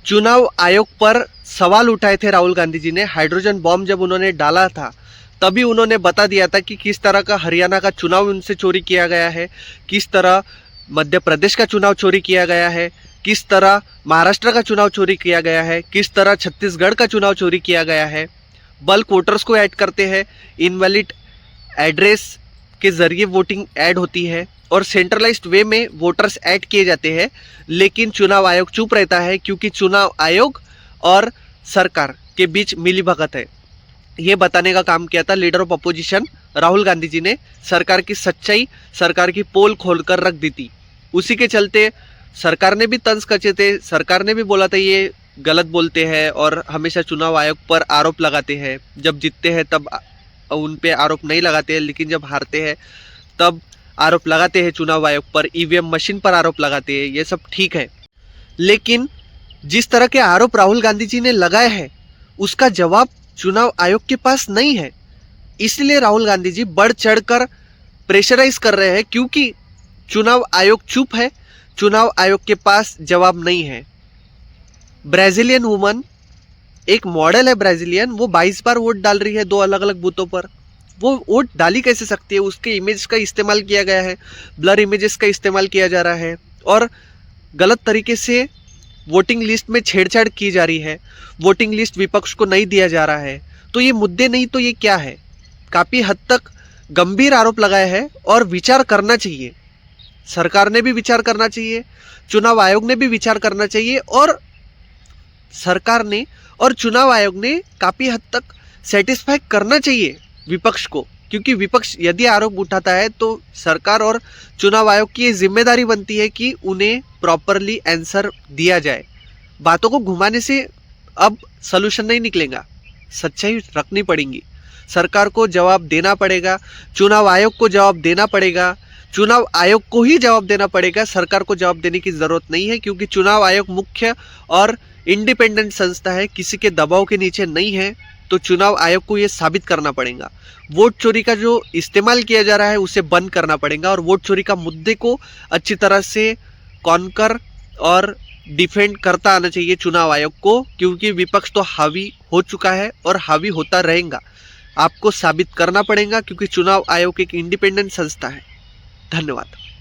चुनाव आयोग पर सवाल उठाए थे राहुल गांधी जी ने। हाइड्रोजन बॉम्ब जब उन्होंने डाला था तभी उन्होंने बता दिया था कि किस तरह का हरियाणा का चुनाव उनसे चोरी किया गया है, किस तरह मध्य प्रदेश का चुनाव चोरी किया गया है, किस तरह महाराष्ट्र का चुनाव चोरी किया गया है, किस तरह छत्तीसगढ़ का चुनाव चोरी किया गया है। बल्क वोटर्स को ऐड करते हैं, इनवैलिड एड्रेस के जरिए वोटिंग ऐड होती है और सेंट्रलाइज्ड वे में वोटर्स ऐड किए जाते हैं। लेकिन चुनाव आयोग चुप रहता है क्योंकि चुनाव आयोग और सरकार के बीच मिलीभगत है। ये बताने का काम किया था leader of opposition Rahul Gandhi ji ने। सरकार की सच्चाई, सरकार की पोल खोलकर रख दी थी। उसी के चलते सरकार ने भी तंज कसे थे। सरकार ने भी बोला था ये गलत बोलते हैं और हमेशा चुनाव आयोग पर आरोप लगाते हैं। जब जीतते हैं तब उन पे आरोप नहीं लगाते हैं, लेकिन जब हारते हैं तब आरोप लगाते हैं चुनाव आयोग पर, ईवीएम मशीन पर आरोप लगाते हैं। ये सब ठीक है, लेकिन जिस तरह के आरोप राहुल गांधी जी ने लगाए हैं उसका जवाब चुनाव आयोग के पास नहीं है। इसलिए राहुल गांधी जी बढ़ चढ़कर प्रेशराइज कर रहे हैं क्योंकि चुनाव आयोग चुप है, चुनाव आयोग के पास जवाब नहीं है। ब्राजीलियन वुमन एक मॉडल है, ब्राजीलियन, वो 22 बार वोट डाल रही है 2 अलग अलग बूथों पर। वो वोट डाली कैसे सकती है? उसके इमेज का इस्तेमाल किया गया है, ब्लर इमेजेस का इस्तेमाल किया जा रहा है और गलत तरीके से वोटिंग लिस्ट में छेड़छाड़ की जा रही है। वोटिंग लिस्ट विपक्ष को नहीं दिया जा रहा है। तो ये मुद्दे नहीं तो ये क्या है? काफ़ी हद तक गंभीर आरोप लगाए हैं और विचार करना चाहिए। सरकार ने भी विचार करना चाहिए, चुनाव आयोग ने भी विचार करना चाहिए और सरकार ने और चुनाव आयोग ने काफ़ी हद तक सेटिस्फाई करना चाहिए विपक्ष को, क्योंकि विपक्ष यदि आरोप उठाता है तो सरकार और चुनाव आयोग की ये जिम्मेदारी बनती है कि उन्हें प्रॉपरली आंसर दिया जाए। बातों को घुमाने से अब सलूशन नहीं निकलेगा, सच्चाई रखनी पड़ेगी। सरकार को जवाब देना पड़ेगा, चुनाव आयोग को जवाब देना पड़ेगा, चुनाव आयोग को ही जवाब देना पड़ेगा। सरकार को जवाब देने की ज़रूरत नहीं है क्योंकि चुनाव आयोग मुख्य और इंडिपेंडेंट संस्था है, किसी के दबाव के नीचे नहीं है। तो चुनाव आयोग को ये साबित करना पड़ेगा। वोट चोरी का जो इस्तेमाल किया जा रहा है उसे बंद करना पड़ेगा और वोट चोरी का मुद्दे को अच्छी तरह से कॉन्कर और डिफेंड करता आना चाहिए चुनाव आयोग को, क्योंकि विपक्ष तो हावी हो चुका है और हावी होता रहेगा। आपको साबित करना पड़ेगा क्योंकि चुनाव आयोग एक इंडिपेंडेंट संस्था है। धन्यवाद।